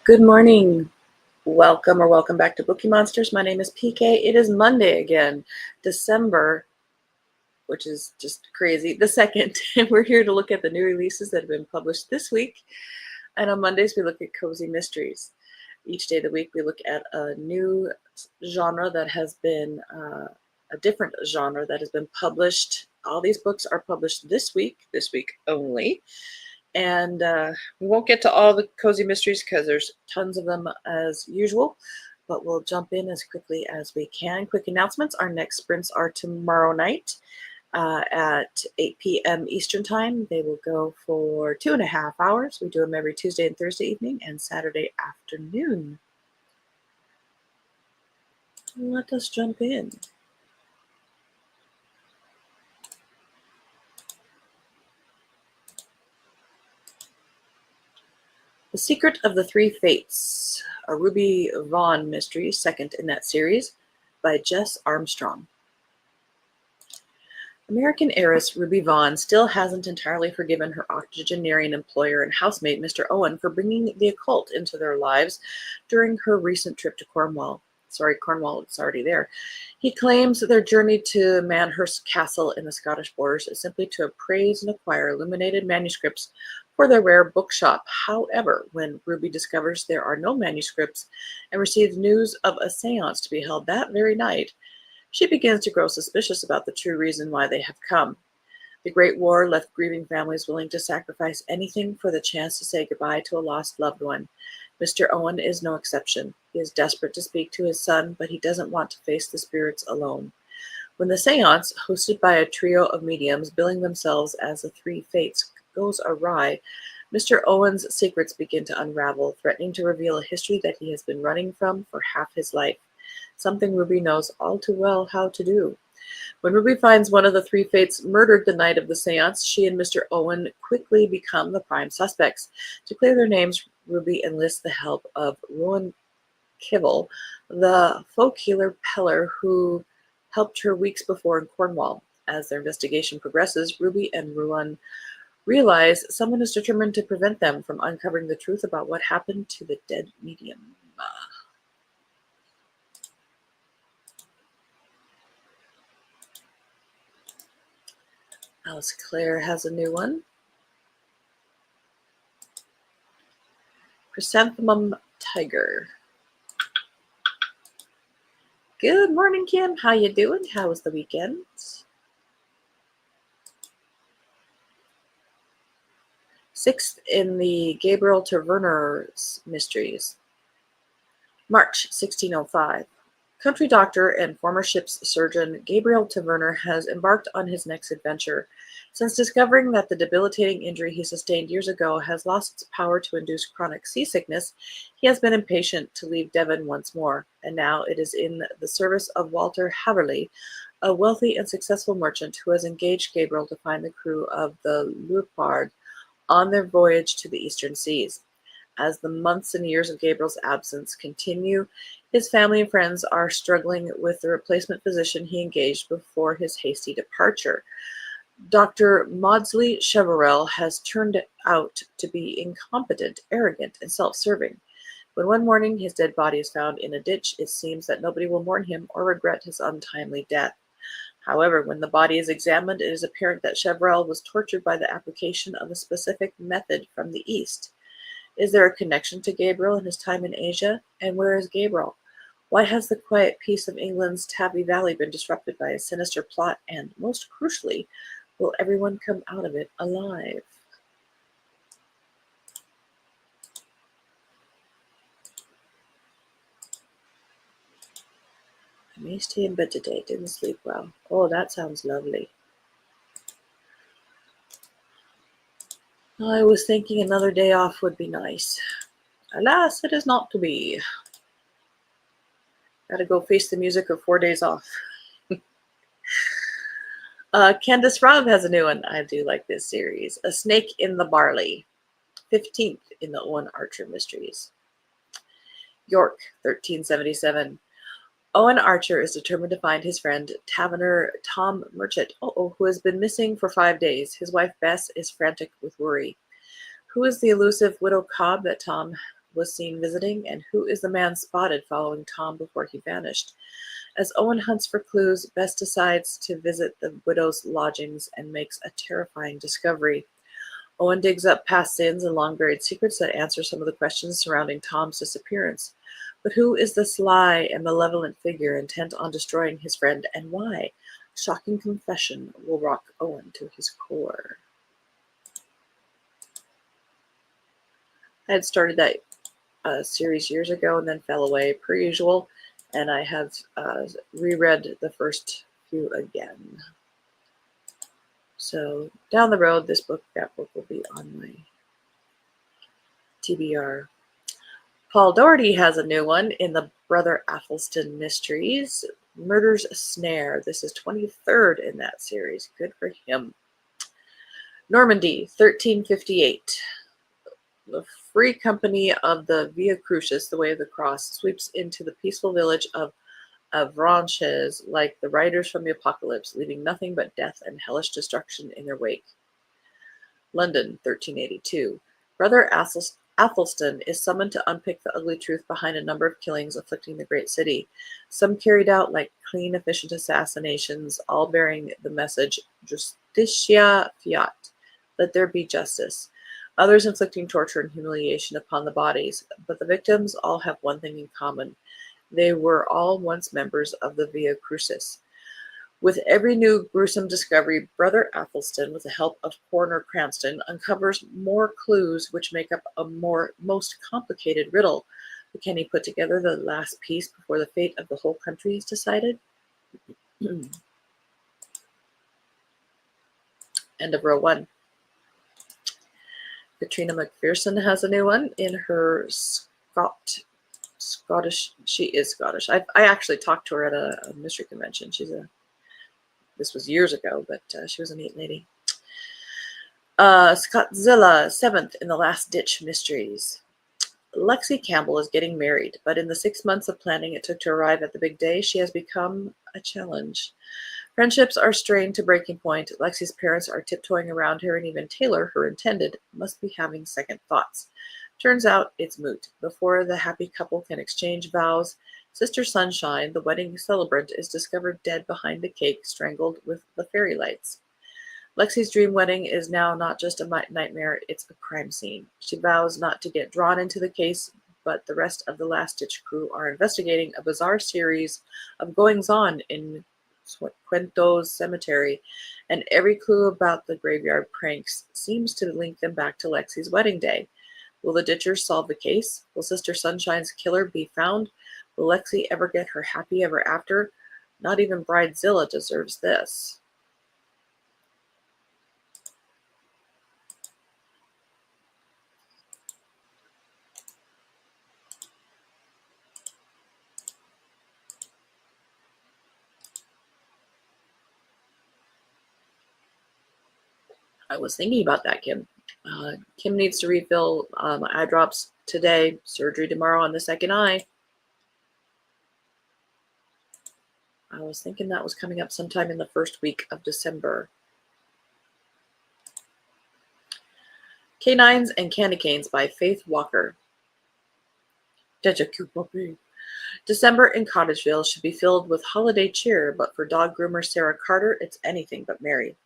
Good morning. Welcome back to Bookeemonsters. My name is PK. It is Monday again, December, which is just crazy, the 2nd. And we're here to look at the new releases that have been published this week. And on Mondays, we look at cozy mysteries. Each day of the week, we look at a new genre that has been a different genre that has been published. All these books are published this week only. And we won't get to all the cozy mysteries because there's tons of them as usual, but we'll jump in as quickly as we can. Quick announcements. Our next sprints are tomorrow night at 8 p.m. Eastern Time. They will go for 2.5 hours. We do them every Tuesday and Thursday evening and Saturday afternoon. Let us jump in. The Secret of the Three Fates, a Ruby Vaughn mystery, second in that series, by Jess Armstrong. American heiress Ruby Vaughn still hasn't entirely forgiven her octogenarian employer and housemate Mr. Owen for bringing the occult into their lives during her recent trip to Cornwall. Cornwall, it's already there. He claims that their journey to Manhurst Castle in the Scottish borders is simply to appraise and acquire illuminated manuscripts for their rare bookshop. However, when Ruby discovers there are no manuscripts and receives news of a seance to be held that very night, she begins to grow suspicious about the true reason why they have come. The Great War left grieving families willing to sacrifice anything for the chance to say goodbye to a lost loved one. Mr. Owen is no exception. He is desperate to speak to his son, but he doesn't want to face the spirits alone. When the seance, hosted by a trio of mediums billing themselves as the Three Fates, goes awry, Mr. Owen's secrets begin to unravel, threatening to reveal a history that he has been running from for half his life, something Ruby knows all too well how to do. When Ruby finds one of the Three Fates murdered the night of the seance, she and Mr. Owen quickly become the prime suspects. To clear their names, Ruby enlists the help of Rowan Kibble, the folk healer Peller who helped her weeks before in Cornwall. As their investigation progresses, Ruby and Rowan realize someone is determined to prevent them from uncovering the truth about what happened to the dead medium. Alice Clare has a new one. Chrysanthemum Tiger. Good morning, Kim. How you doing? How was the weekend? Sixth in the Gabriel Taverner's mysteries. March 1605. Country doctor and former ship's surgeon Gabriel Taverner has embarked on his next adventure. Since discovering that the debilitating injury he sustained years ago has lost its power to induce chronic seasickness, he has been impatient to leave Devon once more, and now it is in the service of Walter Haverley, a wealthy and successful merchant who has engaged Gabriel to find the crew of the Leopard on their voyage to the eastern seas. As the months and years of Gabriel's absence continue, his family and friends are struggling with the replacement physician he engaged before his hasty departure. Dr. Maudsley Cheverell has turned out to be incompetent, arrogant, and self-serving. When one morning his dead body is found in a ditch, it seems that nobody will mourn him or regret his untimely death. However, when the body is examined, it is apparent that Cheverell was tortured by the application of a specific method from the East. Is there a connection to Gabriel and his time in Asia? And where is Gabriel? Why has the quiet peace of England's Taffy Valley been disrupted by a sinister plot? And most crucially, will everyone come out of it alive? I may stay in bed today. Didn't sleep well. Oh, that sounds lovely. I was thinking another day off would be nice. Alas, it is not to be. Gotta go face the music of 4 days off. Candace Robb has a new one. I do like this series. A Snake in the Barley. 15th in the Owen Archer mysteries. York, 1377. Owen Archer is determined to find his friend, Taverner Tom Merchant, who has been missing for 5 days. His wife, Bess, is frantic with worry. Who is the elusive widow Cobb that Tom was seen visiting, and who is the man spotted following Tom before he vanished? As Owen hunts for clues, Bess decides to visit the widow's lodgings and makes a terrifying discovery. Owen digs up past sins and long-buried secrets that answer some of the questions surrounding Tom's disappearance. But who is the sly and malevolent figure intent on destroying his friend, and why? Shocking confession will rock Owen to his core. I had started that series years ago and then fell away per usual, and I have reread the first few again. So down the road, that book will be on my TBR. Paul Doherty has a new one in the Brother Athelstan Mysteries, Murder's Snare. This is 23rd in that series. Good for him. Normandy, 1358. The Free Company of the Via Crucis, the Way of the Cross, sweeps into the peaceful village of Avranches like the riders from the apocalypse, leaving nothing but death and hellish destruction in their wake. London, 1382. Brother Athelstan is summoned to unpick the ugly truth behind a number of killings afflicting the great city, some carried out like clean, efficient assassinations, all bearing the message, Justitia Fiat, let there be justice. Others inflicting torture and humiliation upon the bodies, but the victims all have one thing in common. They were all once members of the Via Crucis. With every new gruesome discovery, Brother Athelstan, with the help of Coroner Cranston, uncovers more clues which make up a most complicated riddle. But can he put together the last piece before the fate of the whole country is decided? End of row one. Katrina McPherson has a new one in her Scottish. She is Scottish. I actually talked to her at a mystery convention. This was years ago, but she was a neat lady. Scottzilla, 7th in the Last Ditch Mysteries. Lexi Campbell is getting married, but in the 6 months of planning it took to arrive at the big day, she has become a challenge. Friendships are strained to breaking point. Lexi's parents are tiptoeing around her, and even Taylor, her intended, must be having second thoughts. Turns out it's moot. Before the happy couple can exchange vows, Sister Sunshine, the wedding celebrant, is discovered dead behind the cake, strangled with the fairy lights. Lexi's dream wedding is now not just a nightmare, it's a crime scene. She vows not to get drawn into the case, but the rest of the Last Ditch crew are investigating a bizarre series of goings-on in Quento's cemetery, and every clue about the graveyard pranks seems to link them back to Lexi's wedding day. Will the Ditchers solve the case? Will Sister Sunshine's killer be found? Will Lexi ever get her happy ever after? Not even Bridezilla deserves this. I was thinking about that, Kim. Kim needs to refill my eye drops today, surgery tomorrow on the second eye. I was thinking that was coming up sometime in the first week of December. Canines and Candy Canes by Faith Walker. December in Cottageville should be filled with holiday cheer, but for dog groomer Sarah Carter, it's anything but merry.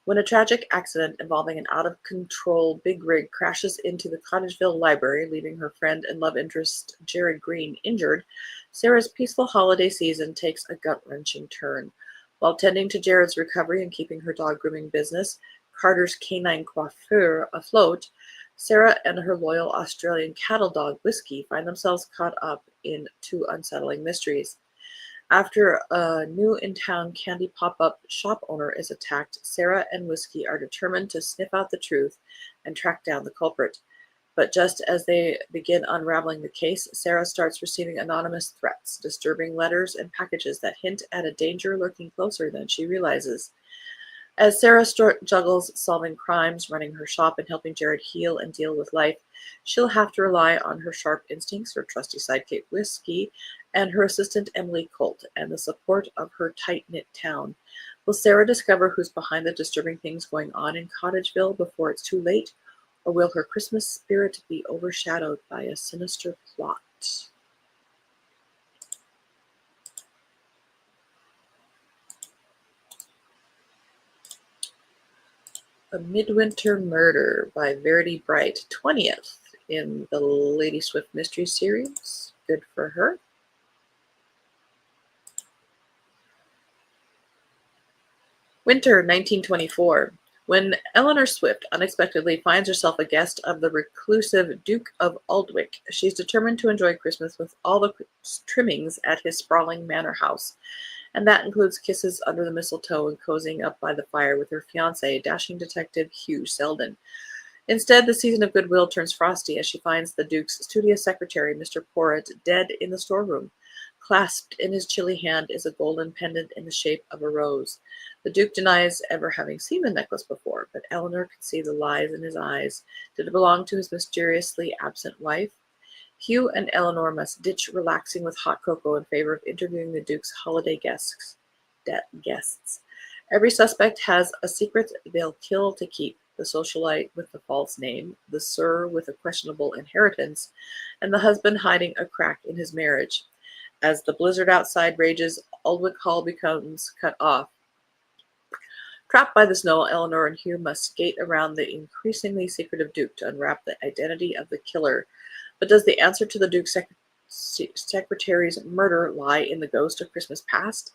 When a tragic accident involving an out-of-control big rig crashes into the Cottageville library, leaving her friend and love interest Jared Green injured, Sarah's peaceful holiday season takes a gut-wrenching turn. While tending to Jared's recovery and keeping her dog grooming business, Carter's canine coiffure, afloat, Sarah and her loyal Australian cattle dog Whiskey find themselves caught up in two unsettling mysteries. After a new-in-town candy pop-up shop owner is attacked, Sarah and Whiskey are determined to sniff out the truth and track down the culprit. But just as they begin unraveling the case, Sarah starts receiving anonymous threats, disturbing letters, and packages that hint at a danger lurking closer than she realizes. As Sarah juggles solving crimes, running her shop, and helping Jared heal and deal with life, she'll have to rely on her sharp instincts, her trusty sidekick Whiskey, and her assistant Emily Colt, and the support of her tight-knit town. Will Sarah discover who's behind the disturbing things going on in Cottageville before it's too late? Or will her Christmas spirit be overshadowed by a sinister plot? A Midwinter Murder by Verity Bright, 20th in the Lady Swift Mystery Series. Good for her. Winter 1924. When Eleanor Swift unexpectedly finds herself a guest of the reclusive Duke of Aldwych, she's determined to enjoy Christmas with all the trimmings at his sprawling manor house, and that includes kisses under the mistletoe and cozying up by the fire with her fiancé, dashing detective Hugh Selden. Instead, the season of goodwill turns frosty as she finds the Duke's studious secretary, Mr. Porritt, dead in the storeroom. Clasped in his chilly hand is a golden pendant in the shape of a rose. The Duke denies ever having seen the necklace before, but Eleanor can see the lies in his eyes. Did it belong to his mysteriously absent wife? Hugh and Eleanor must ditch relaxing with hot cocoa in favor of interviewing the Duke's holiday guests. Every suspect has a secret they'll kill to keep. The socialite with the false name, the Sir with a questionable inheritance, and the husband hiding a crack in his marriage. As the blizzard outside rages, Aldwych Hall becomes cut off. Trapped by the snow, Eleanor and Hugh must skate around the increasingly secretive Duke to unwrap the identity of the killer. But does the answer to the Duke's secretary's murder lie in the ghost of Christmas past?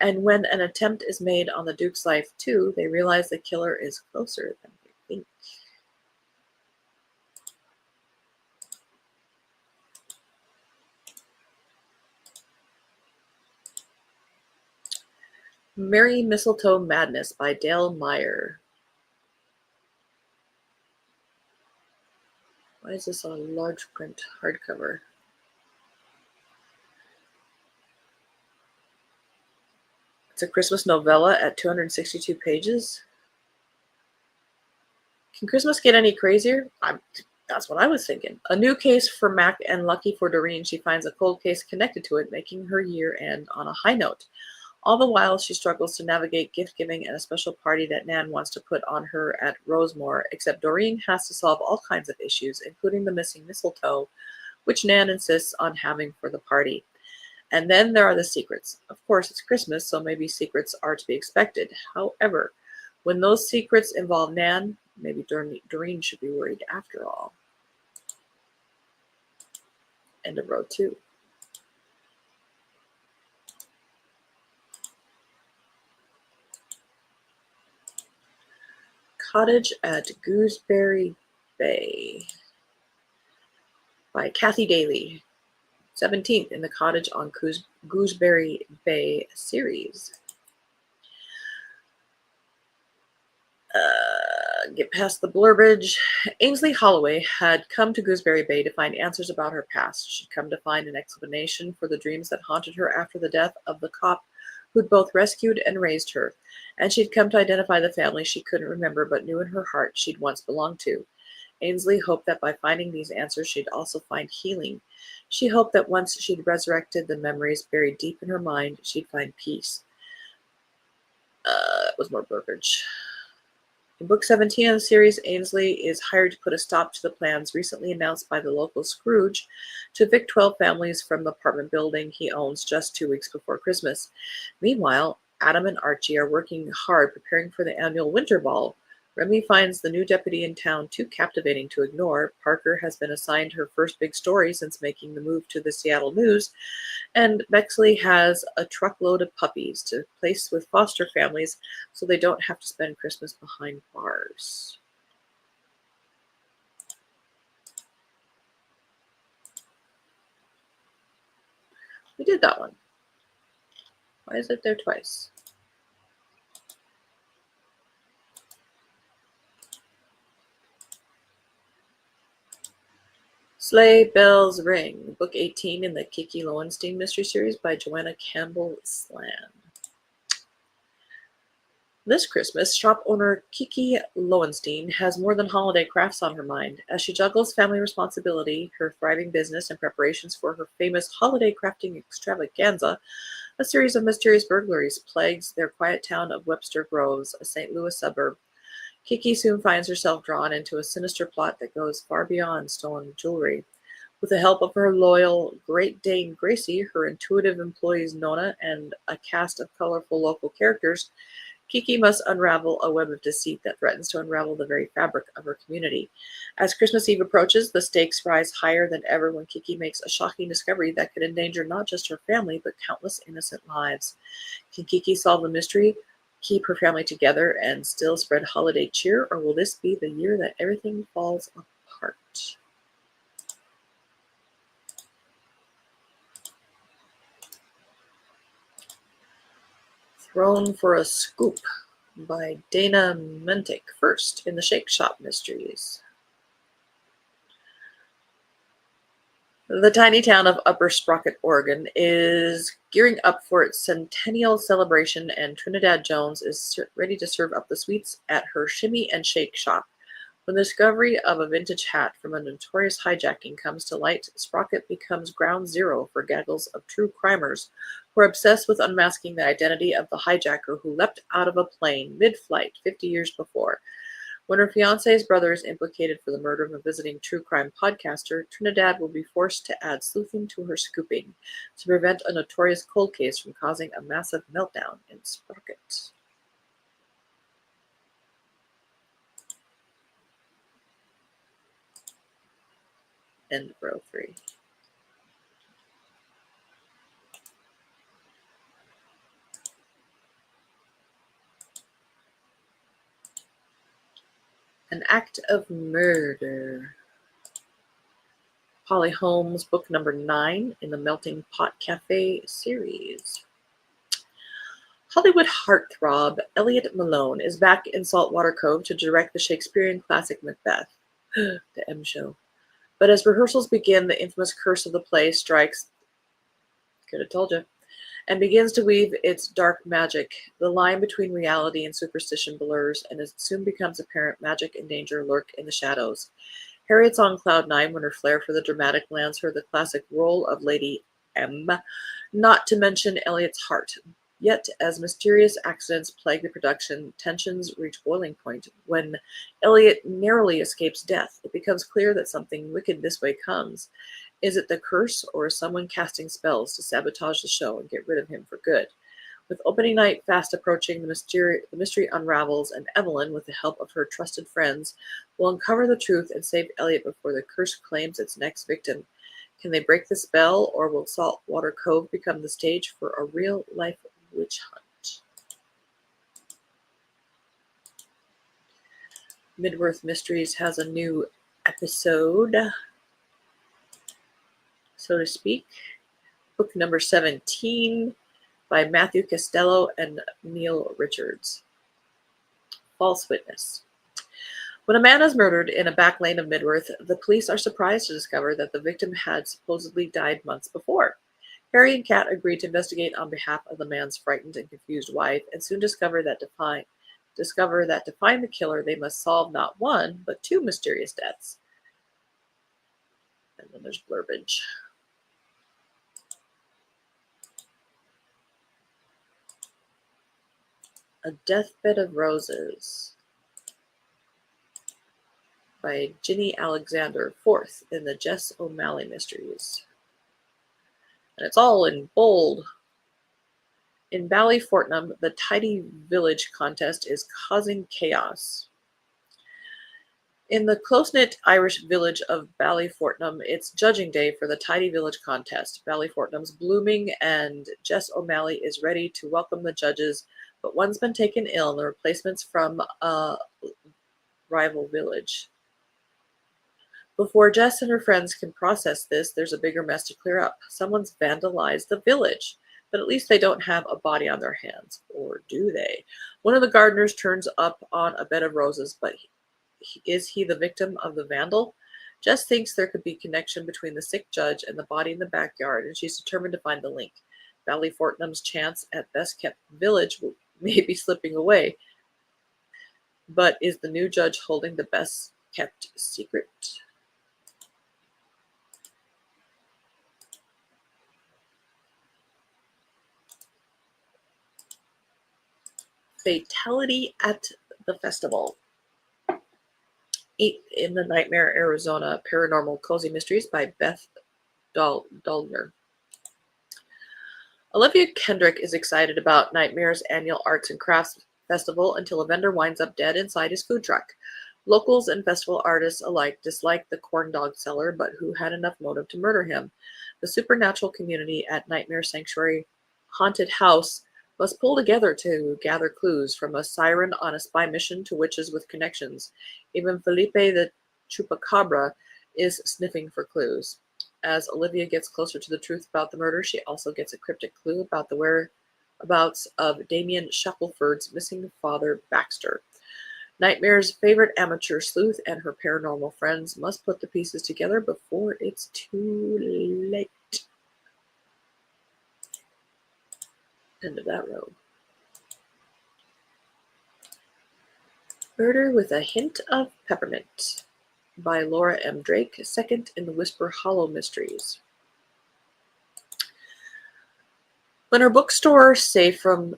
And when an attempt is made on the Duke's life too, they realize the killer is closer than they think. Merry Mistletoe Madness by Dale Meyer. Why is this a large print hardcover? It's a Christmas novella at 262 pages. Can Christmas get any crazier? That's what I was thinking. A new case for Mac, and lucky for Doreen, she finds a cold case connected to it, making her year end on a high note. All the while, she struggles to navigate gift-giving and a special party that Nan wants to put on her at Rosemore, except Doreen has to solve all kinds of issues, including the missing mistletoe, which Nan insists on having for the party. And then there are the secrets. Of course, it's Christmas, so maybe secrets are to be expected. However, when those secrets involve Nan, maybe Doreen should be worried after all. End of row 2. Cottage at Gooseberry Bay by Kathy Daly. 17th in the Cottage on Gooseberry Bay series. Get past the blurbage. Ainsley Holloway had come to Gooseberry Bay to find answers about her past. She'd come to find an explanation for the dreams that haunted her after the death of the cop who'd both rescued and raised her. And she'd come to identify the family she couldn't remember but knew in her heart she'd once belonged to. Ainsley hoped that by finding these answers, she'd also find healing. She hoped that once she'd resurrected the memories buried deep in her mind, she'd find peace. It was more brokerage. In book 17 of the series, Ainsley is hired to put a stop to the plans recently announced by the local Scrooge to evict 12 families from the apartment building he owns just 2 weeks before Christmas. Meanwhile, Adam and Archie are working hard preparing for the annual winter ball. Remy finds the new deputy in town too captivating to ignore. Parker has been assigned her first big story since making the move to the Seattle News, and Bexley has a truckload of puppies to place with foster families so they don't have to spend Christmas behind bars. We did that one. Why is it there twice? Sleigh Bells Ring, book 18 in the Kiki Lowenstein mystery series by Joanna Campbell Slan. This Christmas, shop owner Kiki Lowenstein has more than holiday crafts on her mind. As she juggles family responsibility, her thriving business, and preparations for her famous holiday crafting extravaganza, a series of mysterious burglaries plagues their quiet town of Webster Groves, a St. Louis suburb. Kiki soon finds herself drawn into a sinister plot that goes far beyond stolen jewelry. With the help of her loyal Great Dane Gracie, her intuitive employees Nona, and a cast of colorful local characters, Kiki must unravel a web of deceit that threatens to unravel the very fabric of her community. As Christmas Eve approaches, the stakes rise higher than ever when Kiki makes a shocking discovery that could endanger not just her family, but countless innocent lives. Can Kiki solve the mystery, keep her family together, and still spread holiday cheer, or will this be the year that everything falls apart? Thrown for a Scoop by Dana Mentic, first in the Shake Shop Mysteries. The tiny town of Upper Sprocket, Oregon is gearing up for its centennial celebration, and Trinidad Jones is ready to serve up the sweets at her Shimmy and Shake shop. When the discovery of a vintage hat from a notorious hijacking comes to light, Sprocket becomes ground zero for gaggles of true crimers who are obsessed with unmasking the identity of the hijacker who leapt out of a plane mid-flight 50 years before. When her fiancé's brother is implicated for the murder of a visiting true crime podcaster, Trinidad will be forced to add sleuthing to her scooping to prevent a notorious cold case from causing a massive meltdown in Sprocket. End row 3. An Act of Murder. Holly Holmes, book number 9 in the Melting Pot Cafe series. Hollywood heartthrob Elliot Malone is back in Saltwater Cove to direct the Shakespearean classic Macbeth, the M show. But as rehearsals begin, the infamous curse of the play strikes, could have told you, and begins to weave its dark magic. The line between reality and superstition blurs, and it soon becomes apparent magic and danger lurk in the shadows. Harriet's on cloud 9 when her flair for the dramatic lands her the classic role of Lady M, not to mention Elliot's heart. Yet, as mysterious accidents plague the production, tensions reach boiling point. When Elliot narrowly escapes death, it becomes clear that something wicked this way comes. Is it the curse, or is someone casting spells to sabotage the show and get rid of him for good? With opening night fast approaching, the mystery unravels, and Evelyn, with the help of her trusted friends, will uncover the truth and save Elliot before the curse claims its next victim. Can they break the spell, or will Saltwater Cove become the stage for a real-life witch hunt? Midworth Mysteries has a new episode, so to speak. Book number 17 by Matthew Costello and Neil Richards. False Witness. When a man is murdered in a back lane of Midworth, the police are surprised to discover that the victim had supposedly died months before. Harry and Kat agree to investigate on behalf of the man's frightened and confused wife, and soon discover that to find the killer, they must solve not one, but 2 mysterious deaths. And then there's blurbage. A Deathbed of Roses by Ginny Alexander, 4th in the Jess O'Malley Mysteries. And it's all in bold. In Ballyfortnum, the Tidy Village contest is causing chaos. In the close-knit Irish village of Ballyfortnum, it's judging day for the Tidy Village contest. Ballyfortnum's blooming, and Jess O'Malley is ready to welcome the judges, but one's been taken ill, and the replacement's from a rival village. Before Jess and her friends can process this, there's a bigger mess to clear up. Someone's vandalized the village, but at least they don't have a body on their hands. Or do they? One of the gardeners turns up on a bed of roses, but is he the victim of the vandal? Jess thinks there could be connection between the sick judge and the body in the backyard, and she's determined to find the link. Ballyfortnum's chance at best-kept village may be slipping away, but is the new judge holding the best-kept secret? Fatality at the Festival 8th in the Nightmare, Arizona Paranormal Cozy Mysteries by Beth Duldner. Olivia Kendrick is excited about Nightmare's annual Arts and Crafts Festival until a vendor winds up dead inside his food truck. Locals and festival artists alike dislike the corn dog seller, but who had enough motive to murder him? The supernatural community at Nightmare Sanctuary Haunted House must pull together to gather clues, from a siren on a spy mission to witches with connections. Even Felipe the Chupacabra is sniffing for clues. As Olivia gets closer to the truth about the murder, she also gets a cryptic clue about the whereabouts of Damien Shackelford's missing father, Baxter. Nightmare's favorite amateur sleuth and her paranormal friends must put the pieces together before it's too late. End of that row. Murder with a Hint of Peppermint by Laura M. Drake, second in the Whisper Hollow Mysteries. With her bookstore safe from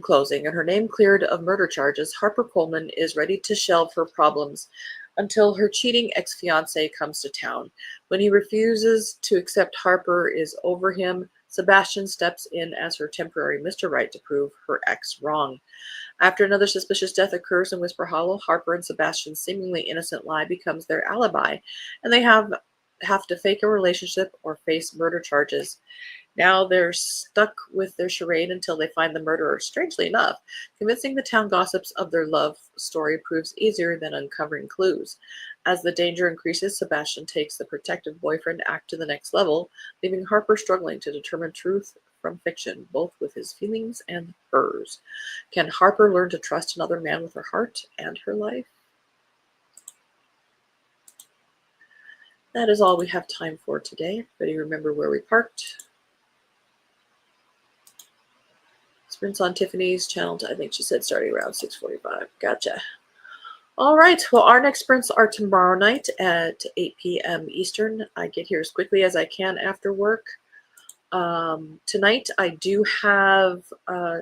closing and her name cleared of murder charges, Harper Coleman is ready to shelve her problems until her cheating ex-fiancé comes to town. When he refuses to accept Harper is over him, Sebastian steps in as her temporary Mr. Right to prove her ex wrong. After another suspicious death occurs in Whisper Hollow, Harper and Sebastian's seemingly innocent lie becomes their alibi, and they have to fake a relationship or face murder charges. Now they're stuck with their charade until they find the murderer. Strangely enough, convincing the town gossips of their love story proves easier than uncovering clues. As the danger increases, Sebastian takes the protective boyfriend act to the next level, leaving Harper struggling to determine truth from fiction, both with his feelings and hers. Can Harper learn to trust another man with her heart and her life? That is all we have time for today. Everybody remember where we parked? Sprints on Tiffany's channel, I think she said starting around 6:45. Gotcha. All right. Well, our next sprints are tomorrow night at 8 p.m. Eastern. I get here as quickly as I can after work. Tonight, I do have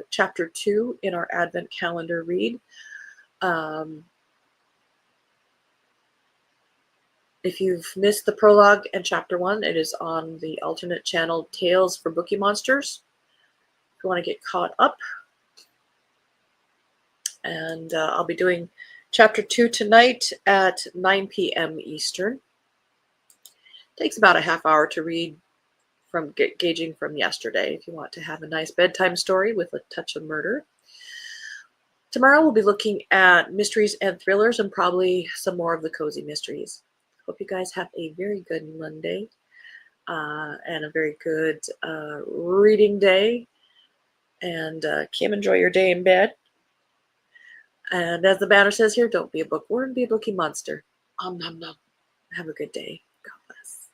Chapter 2 in our Advent calendar read. If you've missed the prologue and Chapter 1, it is on the alternate channel Tales for Bookeemonsters. If you want to get caught up. And I'll be doing Chapter 2 tonight at 9 p.m. Eastern. Takes about a half hour to read, from gauging from yesterday, if you want to have a nice bedtime story with a touch of murder. Tomorrow we'll be looking at mysteries and thrillers and probably some more of the cozy mysteries. Hope you guys have a very good Monday and a very good reading day. And Kim, enjoy your day in bed. And as the banner says here, don't be a bookworm, be a bookie monster. Nom nom nom. Have a good day. God bless.